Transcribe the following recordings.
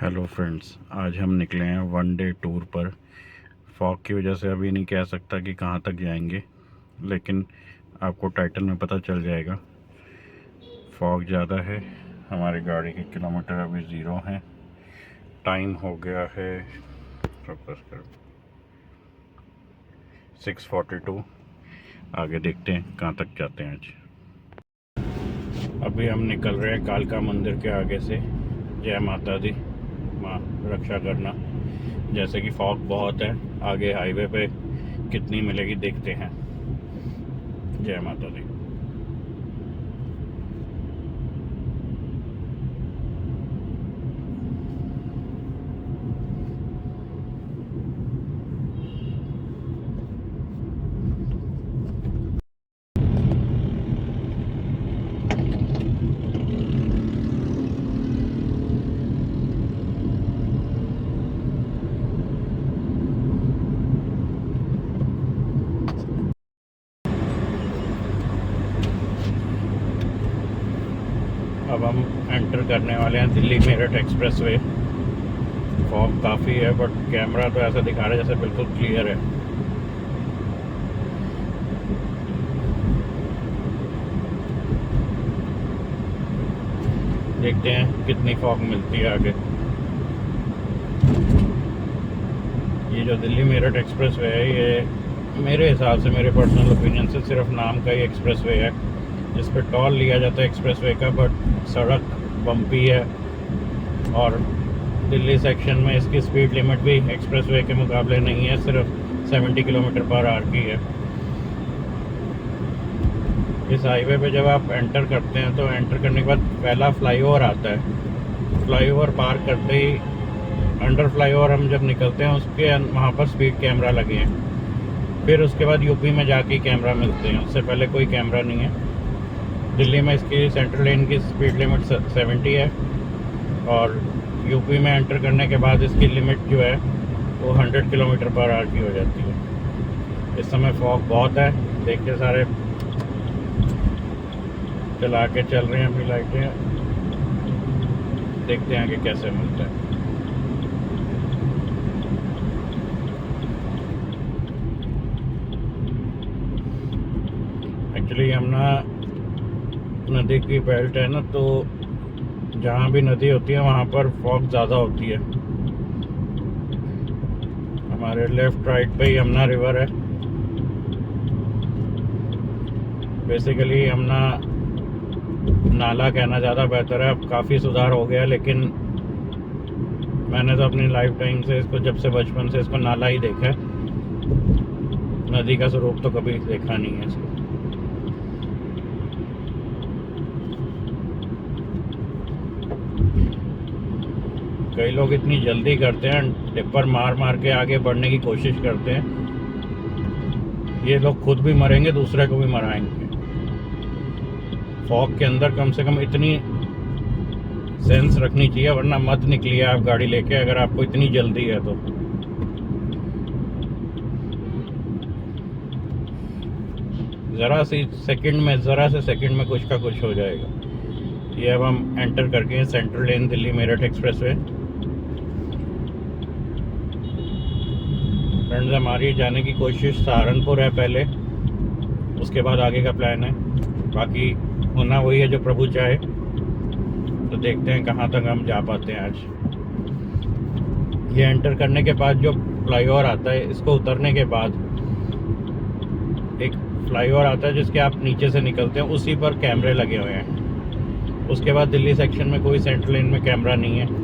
Hello friends, आज हम निकले हैं वन डे टूर पर। फॉग की वजह से अभी नहीं कह सकता कि कहाँ तक जाएंगे, लेकिन आपको टाइटल में पता चल जाएगा। फॉग ज़्यादा है, हमारी गाड़ी के किलोमीटर अभी ज़ीरो हैं। टाइम हो गया है 6:42। आगे देखते हैं कहाँ तक जाते हैं आज। अभी हम निकल रहे हैं कालका मंदिर के आगे से। जय माता दी, माँ रक्षा करना। जैसे कि फॉग बहुत है, आगे हाईवे पे कितनी मिलेगी देखते हैं। जय माता दी। अब हम एंटर करने वाले हैं Delhi Meerut express way. Fog काफ़ी है बट कैमरा तो ऐसा दिखा रहा है जैसे बिल्कुल क्लियर है। देखते हैं कितनी फॉग मिलती है आगे। ये जो दिल्ली मेरठ एक्सप्रेस वे है, ये मेरे हिसाब से, मेरे पर्सनल ओपिनियन से, सिर्फ नाम का ही एक्सप्रेस वे है जिस पर टोल लिया जाता है एक्सप्रेस वे का। बट सड़क बम्पी है और दिल्ली सेक्शन में इसकी स्पीड लिमिट भी एक्सप्रेस वे के मुकाबले नहीं है, सिर्फ 70 किलोमीटर पर आवर की है। इस हाईवे पे जब आप एंटर करते हैं तो एंटर करने के बाद पहला फ्लाईओवर आता है। फ्लाईओवर पार करते ही अंडर फ्लाईओवर हम जब निकलते हैं उसके वहाँ पर स्पीड कैमरा लगे हैं। फिर उसके बाद यूपी में जाके कैमरा मिलते हैं, उससे पहले कोई कैमरा नहीं है। दिल्ली में इसकी सेंट्रल लेन की स्पीड लिमिट 70 है और यूपी में एंटर करने के बाद इसकी लिमिट जो है वो 100 किलोमीटर पर आवर की हो जाती है। इस समय फॉग बहुत है, देखिए सारे चला के चल रहे हैं अपनी लाइटें। देखते हैं कि कैसे मिलता है। एक्चुअली यमुना नदी की बेल्ट है ना, तो जहाँ भी नदी होती है वहाँ पर फॉग ज़्यादा होती है। हमारे लेफ्ट राइट पे यमुना रिवर है। बेसिकली यमुना नाला कहना ज़्यादा बेहतर है, अब काफ़ी सुधार हो गया, लेकिन मैंने तो अपनी लाइफ टाइम से इसको, जब से बचपन से इसको नाला ही देखा है। नदी का स्वरूप तो कभी देखा नहीं है इसको। कई लोग इतनी जल्दी करते हैं, टिप्पर मार मार के आगे बढ़ने की कोशिश करते हैं। ये लोग खुद भी मरेंगे, दूसरे को भी मराएंगे। फॉग के अंदर कम से कम इतनी सेंस रखनी चाहिए, वरना मत निकलिए आप गाड़ी लेके, अगर आपको इतनी जल्दी है तो। ज़रा से सेकंड में कुछ का कुछ हो जाएगा। ये अब हम एंटर करके central lane Delhi Meerut expressway. Friends, हमारी जाने की कोशिश सहारनपुर है पहले, उसके बाद आगे का प्लान है। बाकी होना वही है जो प्रभु चाहे। तो देखते हैं कहाँ तक हम जा पाते हैं आज। ये एंटर करने के बाद जो फ्लाईओवर आता है, इसको उतरने के बाद एक फ्लाईओवर आता है जिसके आप नीचे से निकलते हैं, उसी पर कैमरे लगे हुए हैं। उसके बाद दिल्ली सेक्शन में कोई सेंट्रल लेन में कैमरा नहीं है।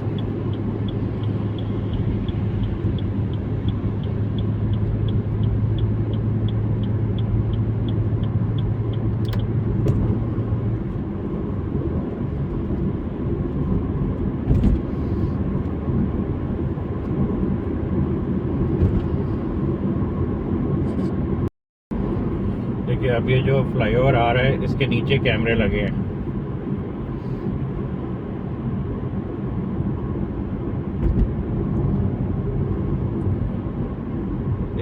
देखिए, अब ये जो फ्लाईओवर आ रहा है इसके नीचे कैमरे लगे हैं।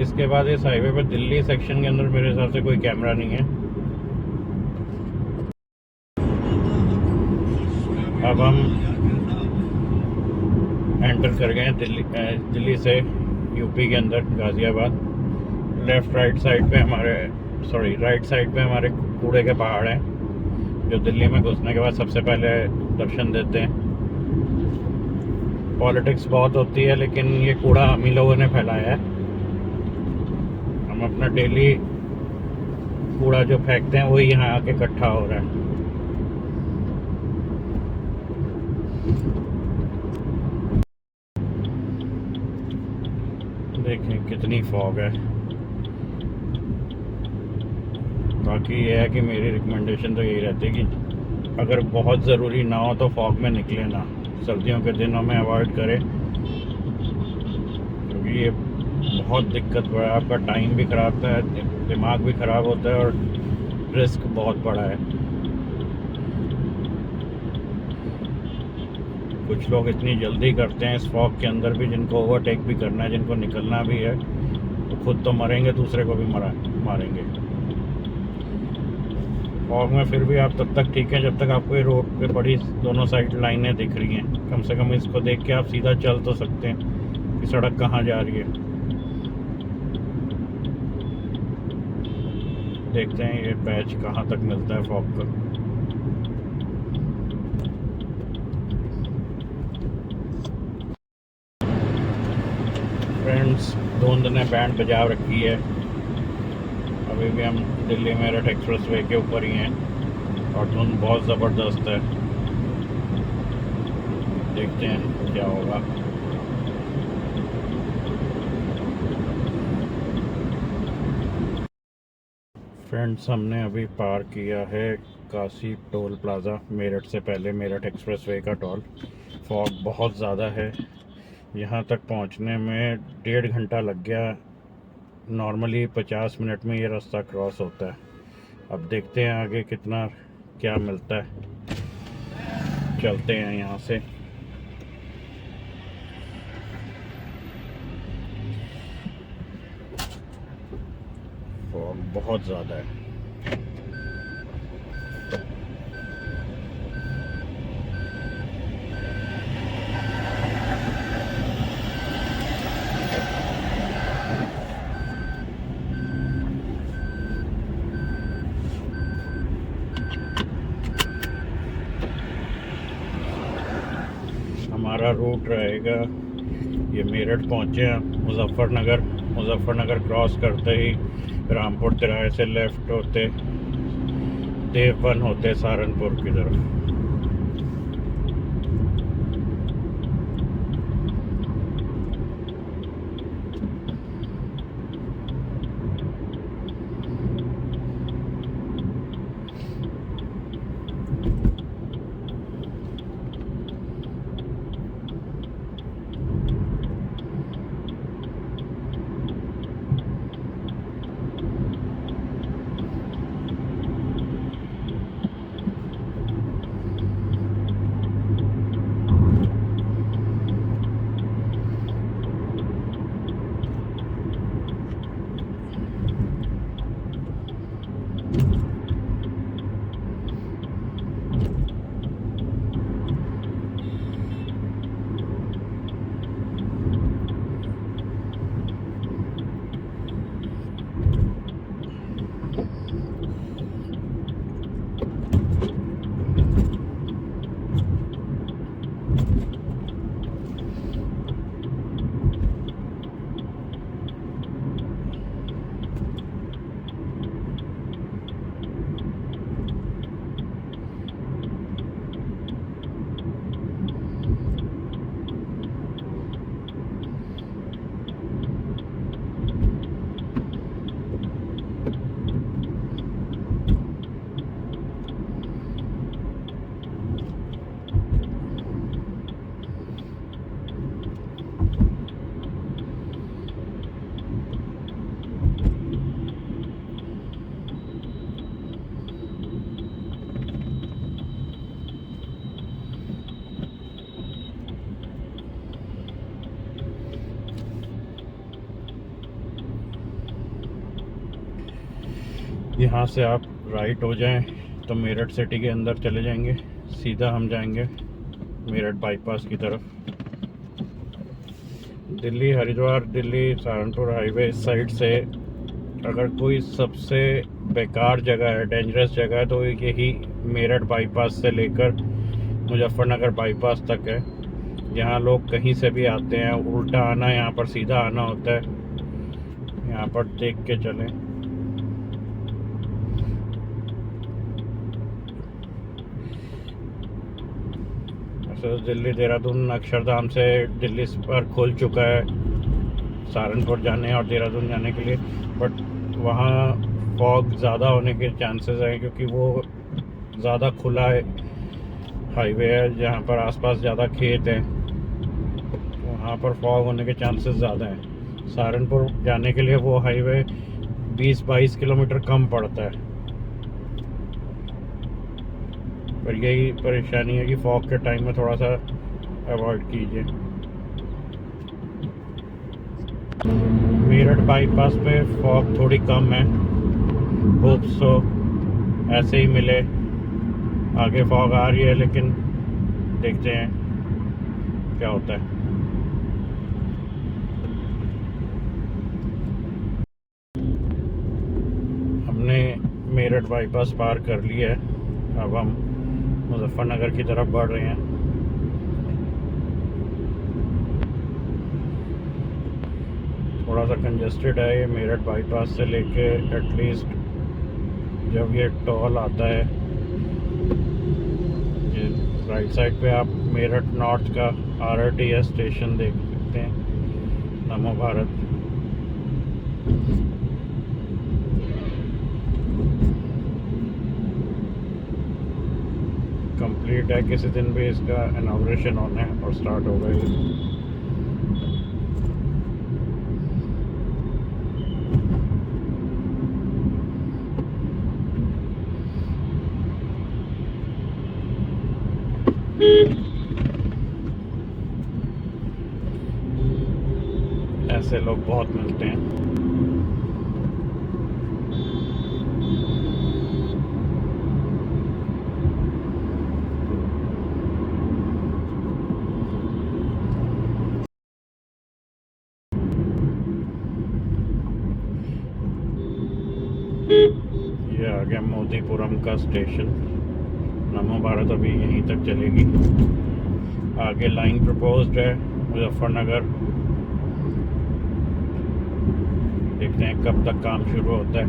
इसके बाद इस हाईवे पर दिल्ली सेक्शन के अंदर मेरे हिसाब से कोई कैमरा नहीं है। अब हम एंटर कर गए हैं दिल्ली से यूपी के अंदर गाज़ियाबाद। लेफ़्ट राइट साइड पे हमारे राइट साइड पे हमारे कूड़े के पहाड़ हैं, जो दिल्ली में घुसने के बाद सबसे पहले दर्शन देते हैं। पॉलिटिक्स बहुत होती है, लेकिन ये कूड़ा हम ही लोगों ने फैलाया है। हम अपना डेली कूड़ा जो फेंकते हैं वही यहाँ आके इकट्ठा हो रहा है। देखें कितनी फॉग है। बाकी ये है कि मेरी रिकमेंडेशन तो यही रहती है कि अगर बहुत ज़रूरी ना हो तो फॉग में निकले ना, सर्दियों के दिनों में अवॉइड करें, क्योंकि ये बहुत दिक्कत बड़ा है। आपका टाइम भी ख़राब है, दिमाग भी ख़राब होता है और रिस्क बहुत बड़ा है। कुछ लोग इतनी जल्दी करते हैं इस फॉग के अंदर भी, जिनको ओवरटेक भी करना है, जिनको निकलना भी है, तो खुद तो मरेंगे, दूसरे को भी मारेंगे। फॉग में फिर भी आप तब तक ठीक है जब तक आपको ये रोड पे बड़ी दोनों साइड लाइनें दिख रही हैं। कम से कम इसको देख के आप सीधा चल तो सकते हैं कि सड़क कहाँ जा रही है। देखते हैं ये पैच कहाँ तक मिलता है फॉग का। फ्रेंड्स, धुंध ने बैंड बजा रखी है। अभी भी हम दिल्ली मेरठ एक्सप्रेसवे के ऊपर ही हैं और धुंध बहुत ज़बरदस्त है। देखते हैं क्या होगा। फ्रेंड्स, हमने अभी पार किया है काशी टोल प्लाज़ा, मेरठ से पहले मेरठ एक्सप्रेसवे का टोल। फॉग बहुत ज़्यादा है, यहाँ तक पहुँचने में 1.5 घंटा लग गया। नॉर्मली 50 मिनट में ये रास्ता क्रॉस होता है। अब देखते हैं आगे कितना क्या मिलता है। चलते हैं यहाँ से। फॉग बहुत ज़्यादा है। हमारा रूट रहेगा, ये मेरठ पहुँचे हैं, मुजफ्फरनगर क्रॉस करते ही रामपुर तिराहे से लेफ़्ट होते देवबन होते सहारनपुर की तरफ। यहाँ से आप राइट हो जाएं तो मेरठ सिटी के अंदर चले जाएंगे। सीधा हम जाएंगे मेरठ बाईपास की तरफ। दिल्ली हरिद्वार दिल्ली सहारनपुर हाईवे इस साइड से अगर कोई सबसे बेकार जगह है, डेंजरस जगह है, तो यही मेरठ बाईपास से लेकर मुजफ्फरनगर बाईपास तक है। यहाँ लोग कहीं से भी आते हैं, उल्टा आना, यहाँ पर सीधा आना होता है। यहाँ पर देख के चलें। ऐसे दिल्ली देहरादून अक्षरधाम से दिल्ली पर खुल चुका है सहारनपुर जाने और देहरादून जाने के लिए, बट वहाँ फॉग ज़्यादा होने के चांसेस हैं क्योंकि वो ज़्यादा खुला है हाईवे है, जहाँ पर आसपास ज़्यादा खेत हैं, वहाँ पर फॉग होने के चांसेस ज़्यादा हैं। सहारनपुर जाने के लिए वो हाईवे 20-22 किलोमीटर कम पड़ता है, पर यही परेशानी है कि फॉग के टाइम में थोड़ा सा अवॉइड कीजिए। मेरठ बाईपास पे फॉग थोड़ी कम है, होप सो ऐसे ही मिले। आगे फॉग आ रही है लेकिन देखते हैं क्या होता है। हमने मेरठ बाईपास पार कर लिया है, अब हम मुजफ्फरनगर की तरफ बढ़ रहे हैं। थोड़ा सा कंजेस्टेड है ये मेरठ बाईपास से लेके, एटलीस्ट जब ये टोल आता है, ये राइट साइड पे आप मेरठ नॉर्थ का RRTS स्टेशन देख सकते हैं, नमो भारत। कंप्लीट है, किसी दिन भी इसका इनॉग्रेशन होना है और स्टार्ट हो गई। ऐसे लोग बहुत मिलते हैं। ये आ गया मोदीपुरम का स्टेशन। नमो भारत अभी यहीं तक चलेगी, आगे लाइन प्रपोज्ड है मुजफ्फरनगर। देखते हैं कब तक काम शुरू होता है।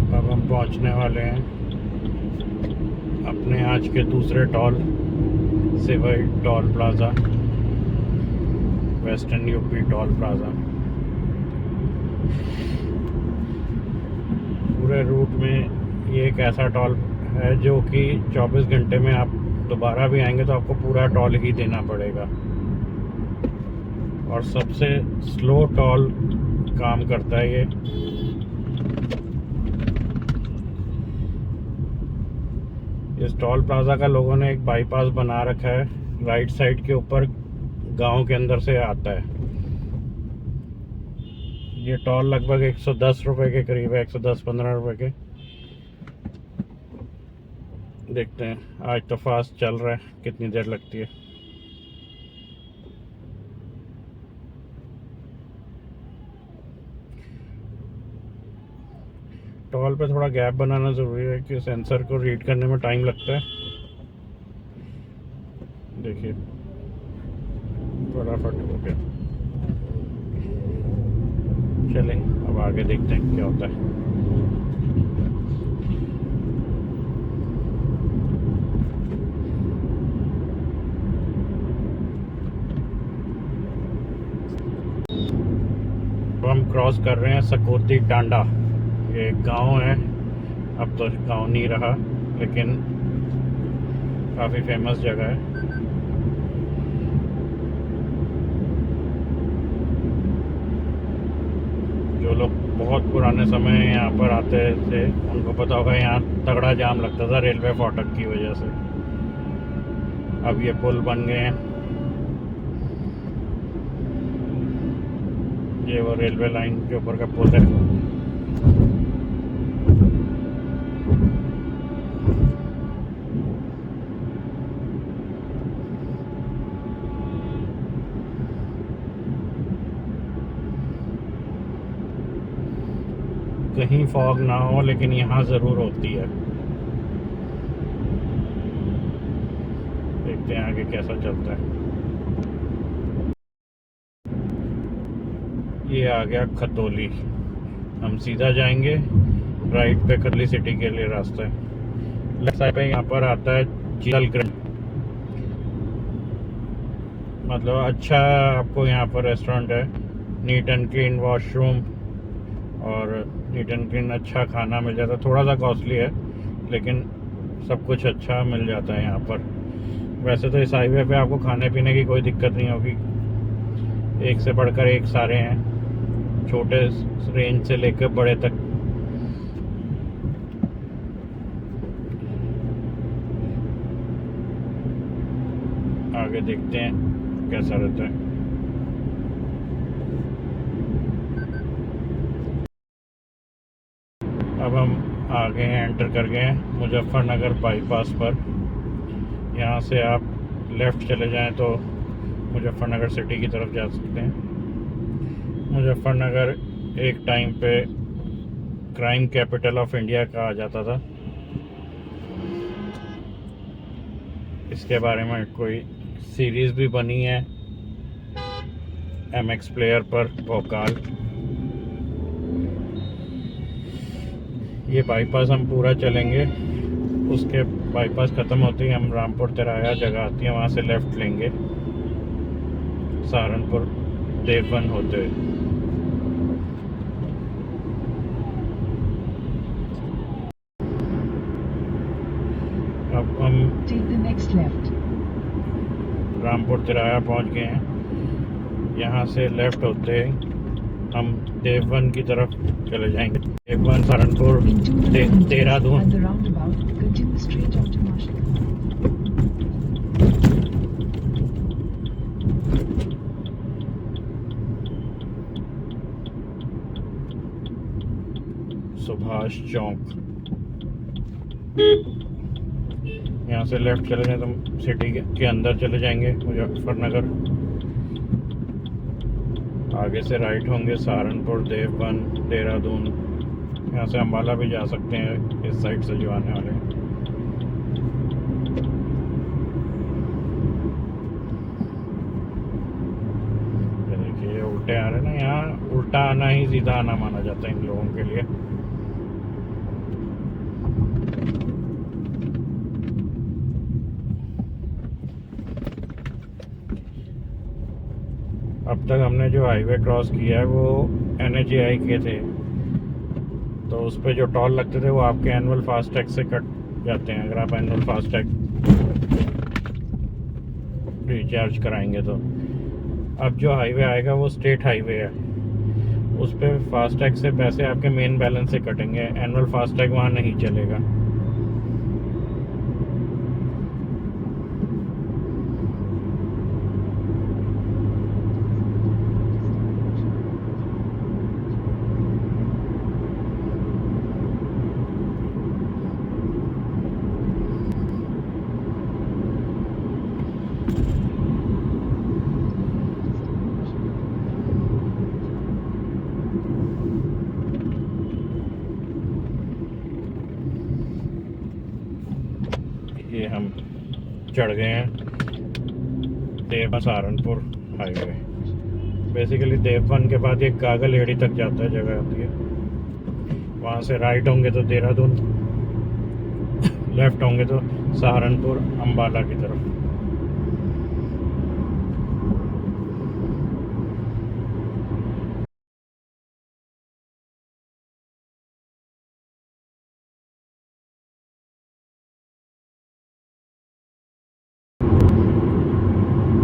अब हम पहुंचने वाले हैं अपने आज के दूसरे toll, Sivaya toll plaza, western UP toll plaza. पूरे रूट में ये एक ऐसा टॉल है जो कि 24 घंटे में आप दोबारा भी आएंगे तो आपको पूरा टॉल ही देना पड़ेगा, और सबसे स्लो टॉल काम करता है ये। इस टॉल प्लाज़ा का लोगों ने एक बाईपास बना रखा है, राइट साइड के ऊपर गांव के अंदर से आता है। ये टॉल लगभग 110 रुपए के करीब है, 110-15 रुपए के। देखते हैं, आज तो फास्ट चल रहा है, कितनी देर लगती है। टॉल पे थोड़ा गैप बनाना ज़रूरी है कि सेंसर को रीड करने में टाइम लगता है। देखिए फटाफट हो गया। चलें अब आगे देखते हैं क्या होता है। तो हम क्रॉस कर रहे हैं सकौती टांडा। ये एक गांव है, अब तो गांव नहीं रहा लेकिन काफ़ी फेमस जगह है। जो लोग बहुत पुराने समय यहाँ पर आते थे उनको पता होगा, यहाँ तगड़ा जाम लगता था रेलवे फाटक की वजह से। अब ये पुल बन गए हैं, ये वो रेलवे लाइन के ऊपर का पुल है। कहीं फॉग ना हो, लेकिन यहाँ ज़रूर होती है। देखते हैं आगे कैसा चलता है। ये आ गया खतौली। हम सीधा जाएंगे, राइट पे करली सिटी के लिए रास्ता है। लेफ्ट साइड पे यहाँ पर आता है चिल ग्रैंड, मतलब अच्छा आपको यहाँ पर रेस्टोरेंट है, नीट एंड क्लीन वॉशरूम और नीट एंड क्लीन अच्छा खाना मिल जाता है। थोड़ा सा कॉस्टली है लेकिन सब कुछ अच्छा मिल जाता है यहाँ पर। वैसे तो इस हाईवे पे आपको खाने पीने की कोई दिक्कत नहीं होगी, एक से बढ़कर एक सारे हैं, छोटे रेंज से लेकर बड़े तक। आगे देखते हैं कैसा रहता है। अब हम आगे हैं, एंटर कर गए हैं मुजफ्फरनगर बाईपास पर। यहाँ से आप लेफ़्ट चले जाएं तो मुजफ्फरनगर सिटी की तरफ जा सकते हैं। मुजफ्फरनगर एक टाइम पे क्राइम कैपिटल ऑफ इंडिया कहा जाता था। इसके बारे में कोई सीरीज़ भी बनी है MX प्लेयर पर, भोकाल। ये बाईपास हम पूरा चलेंगे, उसके बाईपास ख़त्म होते ही हम रामपुर तिराया जगह आती है, वहाँ से लेफ़्ट लेंगे सहारनपुर देवबंद होते हुए। अब हम रामपुर तिराया पहुँच गए हैं। यहाँ से लेफ़्ट होते हम देवबंद की तरफ चले जाएंगे। देवबंद, सहारनपुर, देहरादून। सुभाष चौक। यहाँ से लेफ्ट चले जाए तो सिटी के अंदर चले जाएंगे मुजफ्फरनगर। आगे से राइट होंगे सहारनपुर, देवबंद, देहरादून। यहाँ से अम्बाला भी जा सकते हैं इस साइड से जो आने वाले हैं। देखिए उल्टे आ रहे हैं ना, यहाँ उल्टा आना ही सीधा आना माना जाता है इन लोगों के लिए। अब तक हमने जो हाईवे क्रॉस किया है वो NHAI के थे, तो उस पर जो टोल लगते थे वो आपके एनुअल फास्टैग से कट जाते हैं अगर आप एनुअल फास्टैग रिचार्ज कराएंगे तो। अब जो हाईवे आएगा वो स्टेट हाईवे है, उस पर फास्टैग से पैसे आपके मेन बैलेंस से कटेंगे, एनुअल फास्टैग वहाँ नहीं चलेगा। ये हम चढ़ गए हैं देवबंद सहारनपुर हाईवे। बेसिकली देवबंद के बाद ये कागलहेड़ी तक जाता है, जगह आती है। वहाँ से राइट होंगे तो देहरादून, लेफ्ट होंगे तो सहारनपुर अम्बाला की तरफ।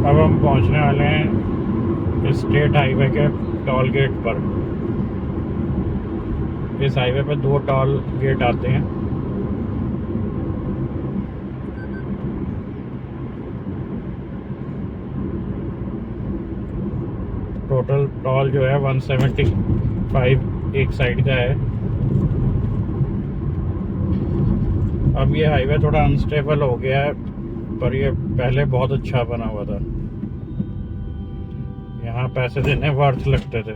अब हम पहुंचने वाले हैं स्टेट हाईवे के टोल गेट पर। इस हाईवे पे 2 टोल गेट आते हैं। टोटल टॉल जो है 175 एक साइड का है। अब ये हाईवे थोड़ा अनस्टेबल हो गया है, पर ये पहले बहुत अच्छा बना हुआ था। यहाँ पैसे देने वर्थ लगते थे।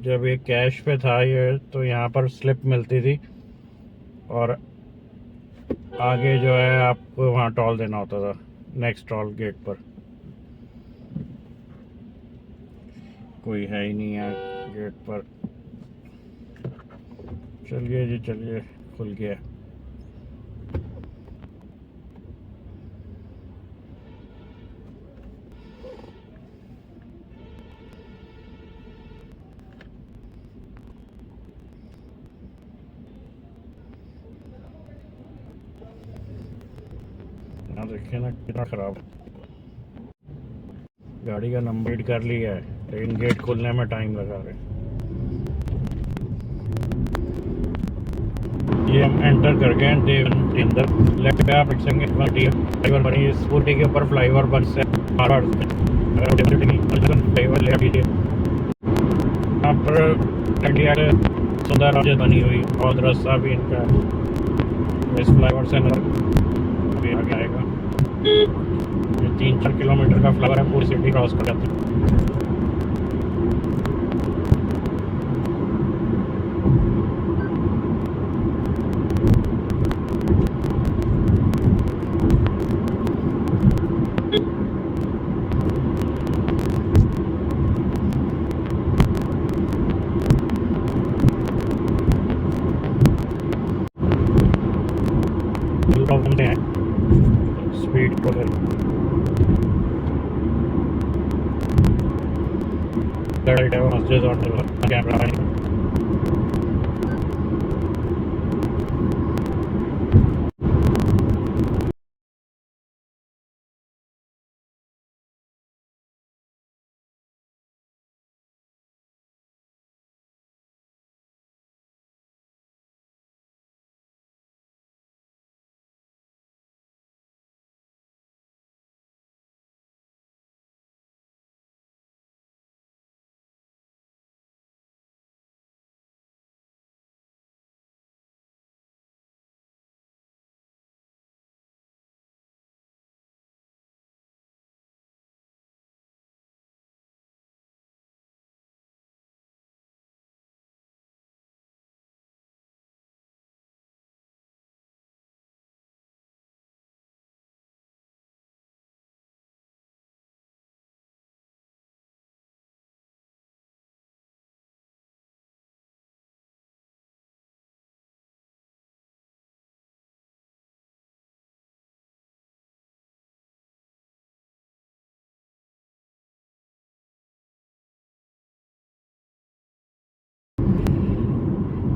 जब ये कैश पे था ये, तो यहाँ पर स्लिप मिलती थी और आगे जो है आपको वहाँ टॉल देना होता था नेक्स्ट टॉल गेट पर। कोई है ही नहीं है गेट पर। चलिए जी चलिए, खुल गया। यहाँ देखिए ना कितना खराब, गाड़ी का नंबर कर लिया है लेकिन गेट खोलने में टाइम लगा रहे। ये हम एंटर कर गए हैं देवन के अंदर। लेफ्ट पे आप फ्लाईओवर बनी, स्कूटी के ऊपर फ्लाईओवर बन से फ्लाईओवर ले लीजिए। यहाँ पर सुंदर राज्य बनी हुई और रास्ता भी इनका इस फ्लाईओवर से भी आगे आएगा। ये 3-4 किलोमीटर का फ्लाईओवर है, पूरी सिटी क्रॉस कर जाती है। घूमते हैं स्पीड को मस्जिद और कैमरा।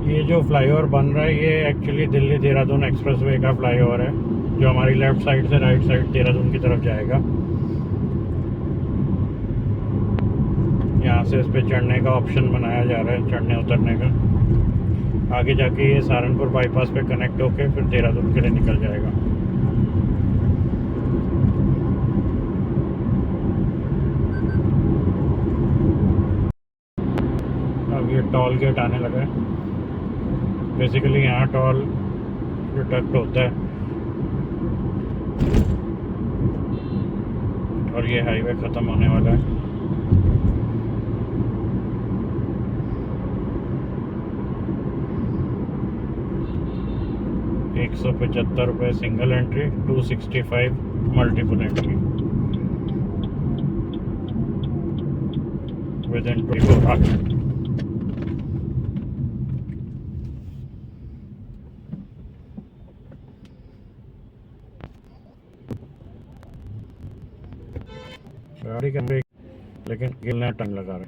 ये जो फ्लाईओवर बन रहा है ये एक्चुअली दिल्ली देहरादून एक्सप्रेसवे का फ्लाईओवर है, जो हमारी लेफ्ट साइड से राइट साइड देहरादून की तरफ जाएगा। यहाँ से इस पे चढ़ने का ऑप्शन बनाया जा रहा है, चढ़ने उतरने का। आगे जाके ये सहारनपुर बाईपास पे कनेक्ट होके फिर देहरादून के लिए निकल जाएगा। अब ये टॉल गेट आने लगा है। बेसिकली यहाँ टॉल डिडक्ट होता है और ये हाईवे ख़त्म होने वाला है। ₹175 single entry, 265 multiple entry with in 24 hours. गाड़ी के अंदर लेकिन गिरने टाइम लगा रहे।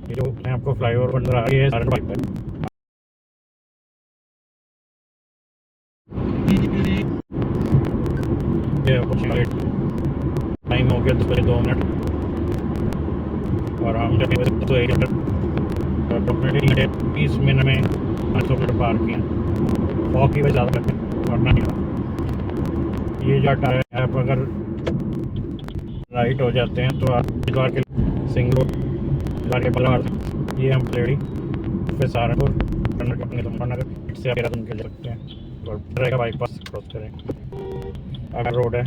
ये जो आपको फ्लाईओवर बन रहा है ये सहारनपुर पे टाइम हो गया 2 मिनट और हम जब तो 1 मिनट 20 मिनट में 500 मीटर पार किए हैं। फॉग की वजह ज़्यादा लगती है, वरना नहीं था। ये जो टायर है, आप अगर राइट हो जाते हैं तो आप हरिद्वार के सिंगल रोड के बल्लावाड़ ये हम लेडी फिर सहारनपुर के अपने मुजफ्फरनगर से देहरादून के ले सकते हैं और रहेगा बाईपास क्रॉस करें अगर रोड है।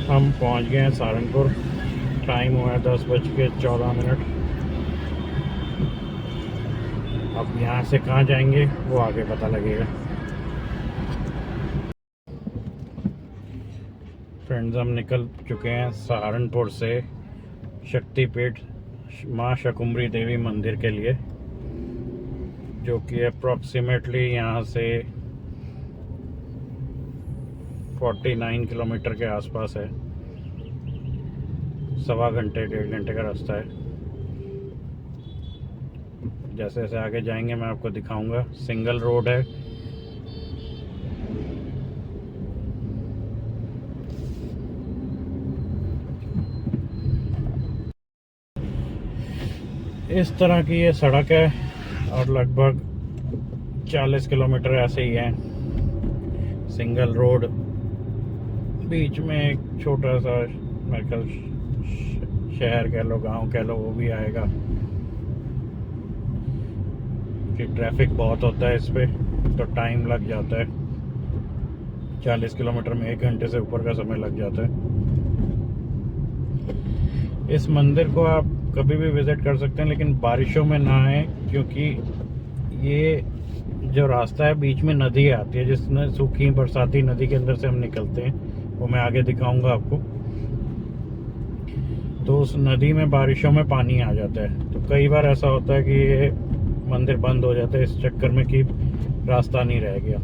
हम पहुंच गए हैं सहारनपुर। टाइम हुआ है 10:14। अब यहाँ से कहाँ जाएंगे वो आगे पता लगेगा। फ्रेंड्स, हम निकल चुके हैं सहारनपुर से शक्तिपीठ माँ शाकुंभरी देवी मंदिर के लिए, जो कि अप्रॉक्सीमेटली यहाँ से 49 किलोमीटर के आसपास है। 1.25 का रास्ता है। जैसे जैसे आगे जाएंगे मैं आपको दिखाऊंगा। सिंगल रोड है। इस तरह की ये सड़क है और लगभग 40 किलोमीटर ऐसे ही है। सिंगल रोड, बीच में एक छोटा सा मेरे ख्याल शहर कह लो, गांव कह लो, वो भी आएगा। कि ट्रैफिक बहुत होता है इस पे, तो टाइम लग जाता है। 40 किलोमीटर में 1 घंटे से ऊपर का समय लग जाता है। इस मंदिर को आप कभी भी विज़िट कर सकते हैं, लेकिन बारिशों में ना आए, क्योंकि ये जो रास्ता है बीच में नदी आती है, जिसमें सूखी बरसाती नदी के अंदर से हम निकलते हैं, वो मैं आगे दिखाऊंगा आपको। तो उस नदी में बारिशों में पानी आ जाता है, तो कई बार ऐसा होता है कि ये मंदिर बंद हो जाता है इस चक्कर में कि रास्ता नहीं रह गया।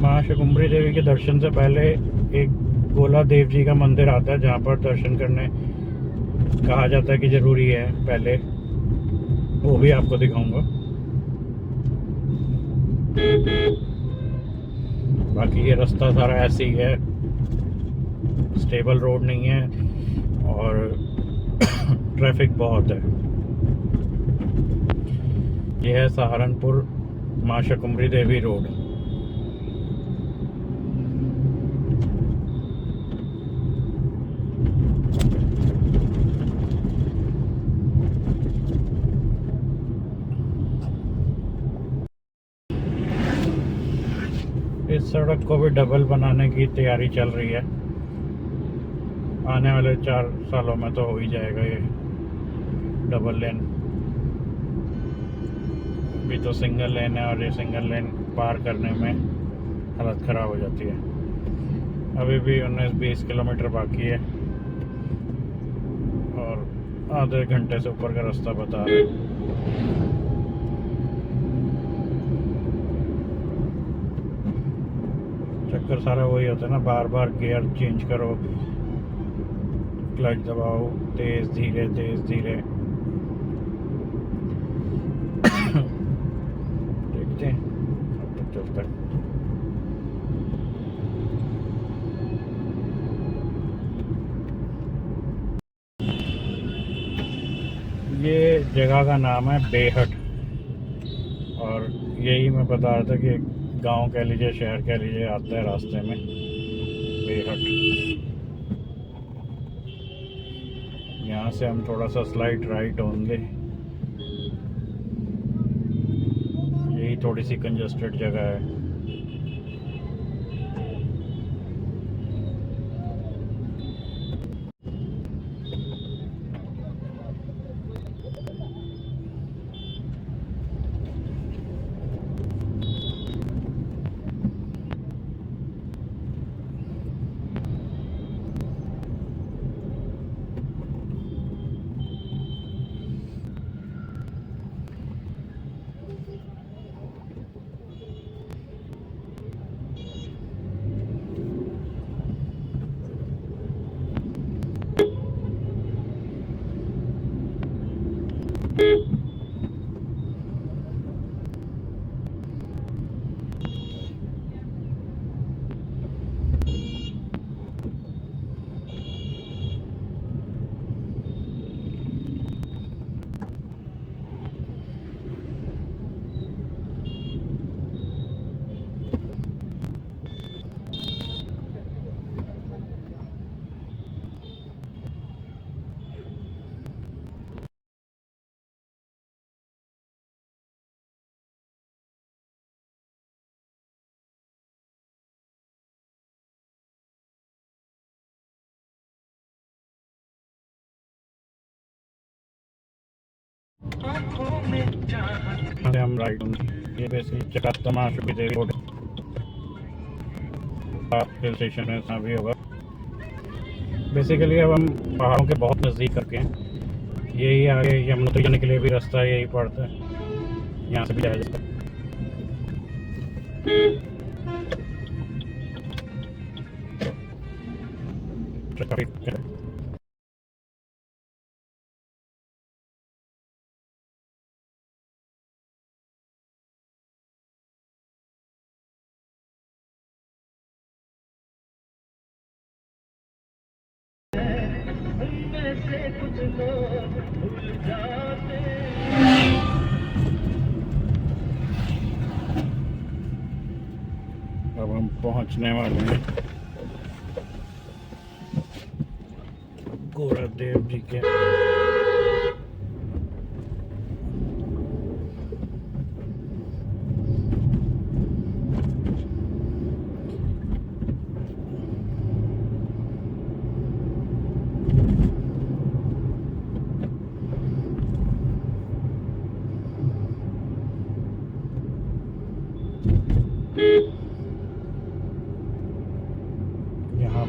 माँ शाकुंभरी देवी के दर्शन से पहले एक गोला देव जी का मंदिर आता है, जहाँ पर दर्शन करने कहा जाता है कि जरूरी है पहले, वो भी आपको दिखाऊंगा। बाकी ये रास्ता सारा ऐसे ही है, स्टेबल रोड नहीं है और ट्रैफिक बहुत है। यह है सहारनपुर माँ शाकुंभरी देवी रोड। इस सड़क को भी डबल बनाने की तैयारी चल रही है। आने वाले 4 सालों में तो हो ही जाएगा ये डबल लेन। अभी तो सिंगल लेन है और ये सिंगल लेन पार करने में हालत ख़राब हो जाती है। अभी भी 19-20 किलोमीटर बाकी है और आधे घंटे से ऊपर का रास्ता बता रहे हैं। चक्कर सारा वही होता है ना, बार बार गियर चेंज करो, क्लच दबाओ, तेज धीरे तेज धीरे। देखते हैं अब तक चलता है। ये जगह का नाम है बेहट, और यही मैं बता रहा था कि गांव कह लीजिए, शहर कह लीजिए, आता है रास्ते में बेहट। यहाँ से हम थोड़ा सा स्लाइड राइट होंगे थोड़ी सी कंजस्टेड जगह है। हम राइट ये बेसिकली चकातमा देवी रोड हिल स्टेशन है, भी होगा। बेसिकली अब हम पहाड़ों के बहुत नज़दीक करके हैं। यही आगे यमुनोत्री जाने के लिए भी रास्ता यही पड़ता है, यहाँ से भी जाया जाता है। अब हम पहुंचने वाले हैं गोरखदेव जी के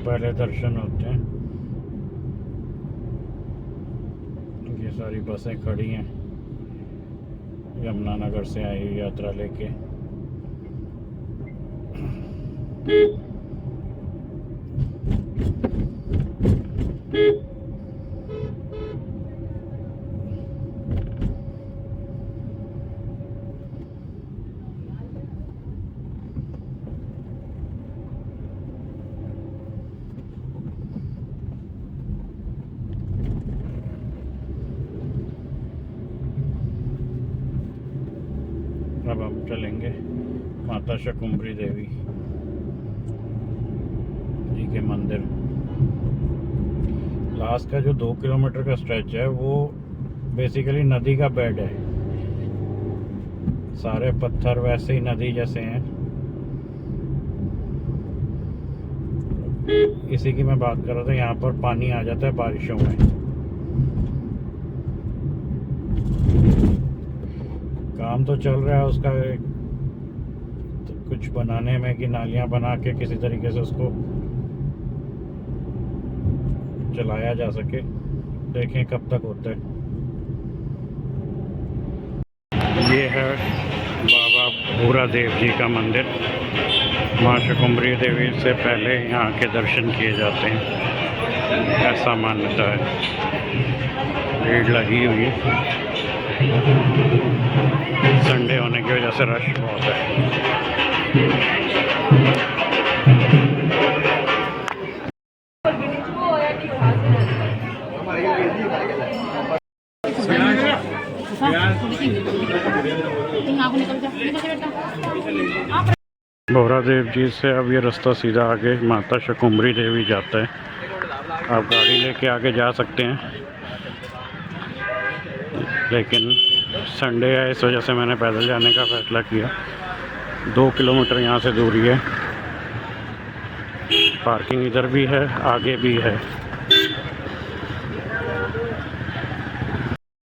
पहले दर्शन होते हैं। ये सारी बसें खड़ी हैं, यमुनानगर से आई यात्रा लेके। अब हम चलेंगे माता शकुम्भरी देवी जी के मंदिर। लास्ट का जो 2 किलोमीटर का स्ट्रेच है वो बेसिकली नदी का बेड है, सारे पत्थर वैसे ही नदी जैसे हैं। इसी की मैं बात कर रहा था, यहाँ पर पानी आ जाता है बारिशों में। काम तो चल रहा है उसका तो कुछ बनाने में, कि नालियां बना के किसी तरीके से उसको चलाया जा सके। देखें कब तक होता है। ये है बाबा भूरा देव जी का मंदिर। माँ शकुम्भरी देवी से पहले यहाँ के दर्शन किए जाते हैं, ऐसा मान्यता है। भीड़ लगी हुई है, संडे होने की वजह से रश बहुत है। भूरा देव जी से अब ये रास्ता सीधा आगे माता शकुम्भरी देवी जाता है। आप गाड़ी लेके आगे जा सकते हैं, लेकिन संडे है, इस वजह से मैंने पैदल जाने का फ़ैसला किया। 2 किलोमीटर यहाँ से दूरी है। पार्किंग इधर भी है, आगे भी है।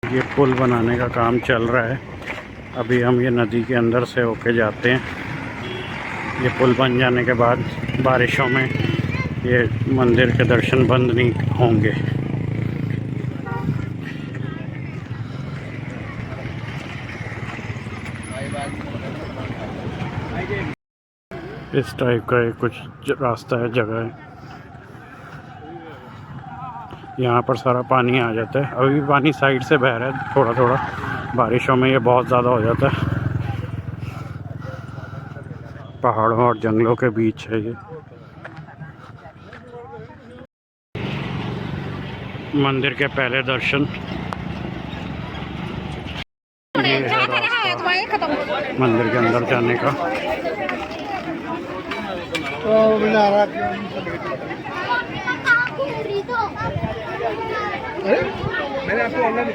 ये पुल बनाने का काम चल रहा है। अभी हम ये नदी के अंदर से होके जाते हैं। ये पुल बन जाने के बाद बारिशों में ये मंदिर के दर्शन बंद नहीं होंगे। इस टाइप का एक कुछ रास्ता है, जगह है। यहाँ पर सारा पानी आ जाता है। अभी भी पानी साइड से बह रहा है थोड़ा थोड़ा। बारिशों में ये बहुत ज़्यादा हो जाता है। पहाड़ों और जंगलों के बीच है ये मंदिर के पहले दर्शन। ये है रास्ता मंदिर के अंदर जाने का। मैंने आपको ऑनलाइन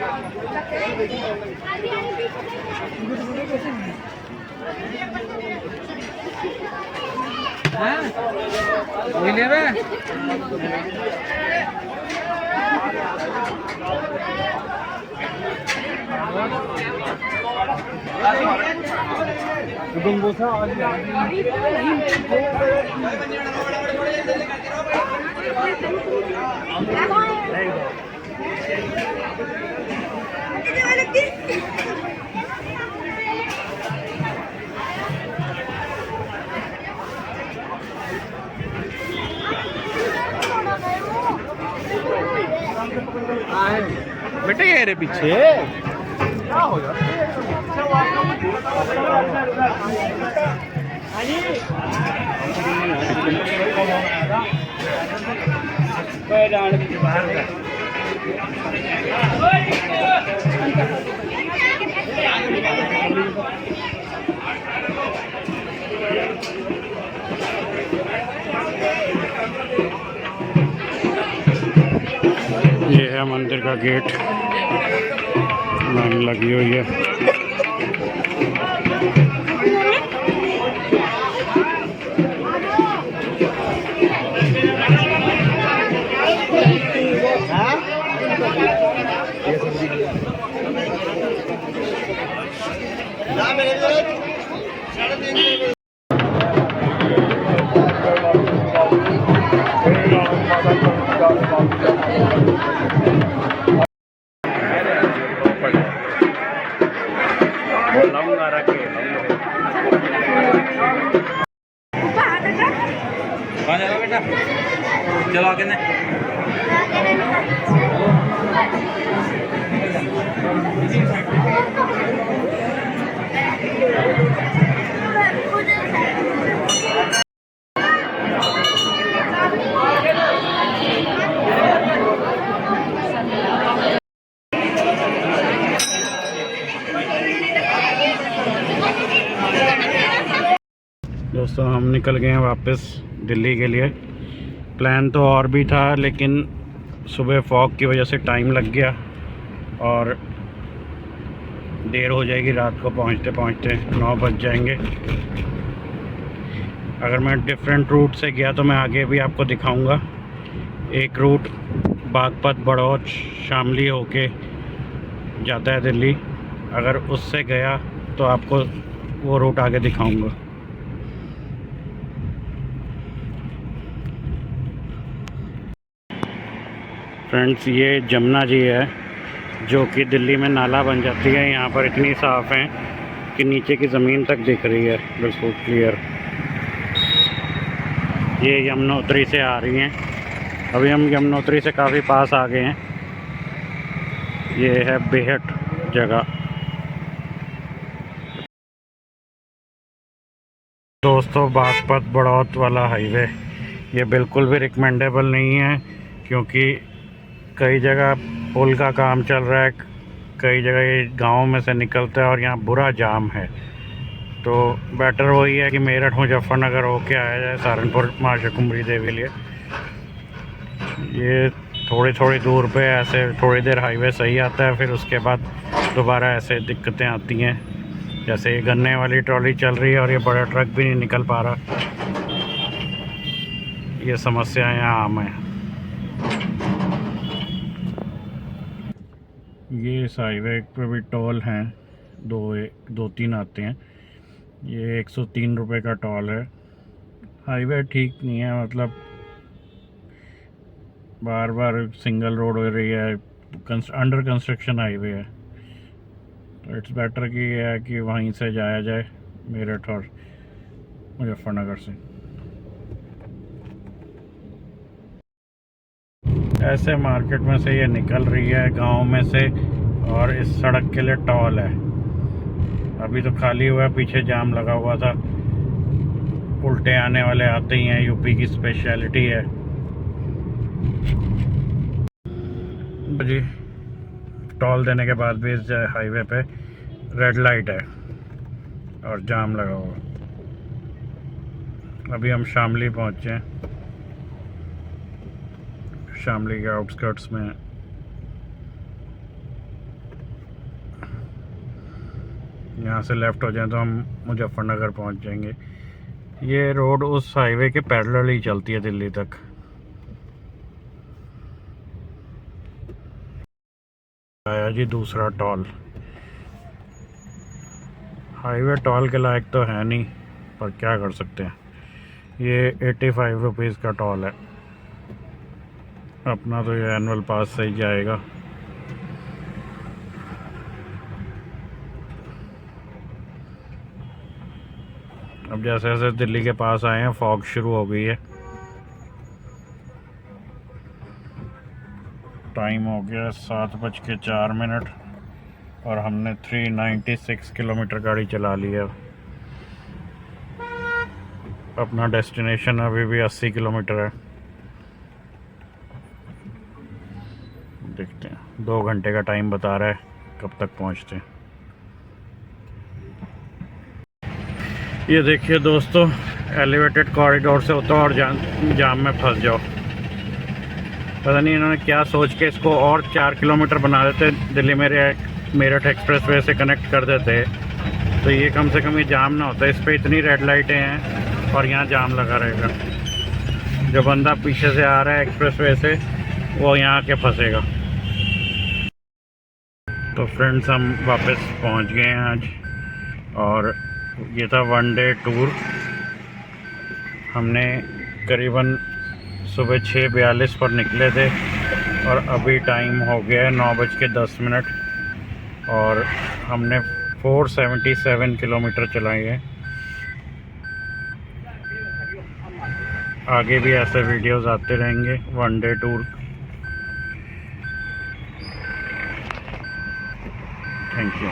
बेटे ये रे पीछे क्या हो ये है मंदिर का गेट, लाइन लगी हुई है। चलो आगे ने दोस्तों हम निकल गए हैं वापस दिल्ली के लिए। प्लान तो और भी था, लेकिन सुबह फॉग की वजह से टाइम लग गया और देर हो जाएगी। रात को पहुंचते पहुंचते 9 बज जाएंगे। अगर मैं डिफरेंट रूट से गया तो मैं आगे भी आपको दिखाऊंगा। एक रूट बागपत, बड़ौच, शामली होके जाता है दिल्ली। अगर उससे गया तो आपको वो रूट आगे दिखाऊंगा। फ्रेंड्स, ये जमुना जी है जो कि दिल्ली में नाला बन जाती है। यहाँ पर इतनी साफ़ है कि नीचे की ज़मीन तक दिख रही है, बिल्कुल क्लियर। ये यमुनोत्री से आ रही हैं। अभी हम यमुनोत्री से काफ़ी पास आ गए हैं। ये है बेहट जगह। दोस्तों, बागपत बड़ौत वाला हाईवे ये बिल्कुल भी रिकमेंडेबल नहीं है, क्योंकि कई जगह पुल का काम चल रहा है, कई जगह ये गाँव में से निकलता है और यहाँ बुरा जाम है। तो बेटर वही है कि मेरठ मुजफ्फरनगर होके आया जाए सहारनपुर माँ शकुम्भरी देवी लिए। ये थोड़ी थोड़ी दूर पे ऐसे थोड़ी देर हाईवे सही आता है, फिर उसके बाद दोबारा ऐसे दिक्कतें आती हैं। जैसे ये गन्ने वाली ट्रॉली चल रही है और ये बड़ा ट्रक भी नहीं निकल पा रहा। ये समस्याएं आम हैं। ये इस हाईवे पे भी टोल हैं, दो तीन आते हैं। ये 103 रुपये का टोल है। हाईवे ठीक नहीं है, मतलब बार बार सिंगल रोड हो रही है, अंडर कंस्ट्रक्शन हाईवे है। तो इट्स बेटर कि ये है कि वहीं से जाया जाए, मेरठ और मुजफ्फरनगर से। ऐसे मार्केट में से ये निकल रही है गांव में से, और इस सड़क के लिए टोल है। अभी तो खाली हुआ है, पीछे जाम लगा हुआ था। उल्टे आने वाले आते ही हैं, यूपी की स्पेशलिटी है। जी, टोल देने के बाद भी इस हाईवे पे रेड लाइट है और जाम लगा हुआ। अभी हम शामली पहुंचे हैं, शामली के आउटस्कर्ट्स में। यहाँ से लेफ़्ट हो जाए तो हम मुजफ्फरनगर पहुंच जाएंगे। ये रोड उस हाईवे के पैरेलल ही चलती है दिल्ली तक। आया जी दूसरा टोल। हाईवे टोल के लायक तो है नहीं, पर क्या कर सकते हैं। ये 85 रुपीज़ का टोल है। अपना तो ये एनुअल पास से ही जाएगा। अब जैसे जैसे दिल्ली के पास आए हैं, फॉग शुरू हो गई है। टाइम हो गया 7:04 और हमने 396 किलोमीटर गाड़ी चला ली है। अपना डेस्टिनेशन अभी भी 80 किलोमीटर है। देखते हैं, 2 घंटे का टाइम बता रहा है, कब तक पहुंचते हैं। ये देखिए दोस्तों, एलिवेटेड कॉरिडोर से होता और जाम में फंस जाओ। पता नहीं इन्होंने क्या सोच के इसको और 4 किलोमीटर बना देते, दिल्ली मेरठ एक्सप्रेसवे से कनेक्ट कर देते, तो ये कम से कम ये जाम ना होता। इस पे इतनी रेड लाइटें हैं और यहाँ जाम लगा रहेगा। जो बंदा पीछे से आ रहा है एक्सप्रेसवे से, वो यहाँ आके फंसेगा। तो फ्रेंड्स, हम वापस पहुँच गए हैं आज, और ये था 1 डे टूर। हमने करीबन सुबह 6:42 पर निकले थे और अभी टाइम हो गया है 9:10 और हमने 477 किलोमीटर चलाए हैं। आगे भी ऐसे वीडियोस आते रहेंगे 1 डे टूर। Thank you.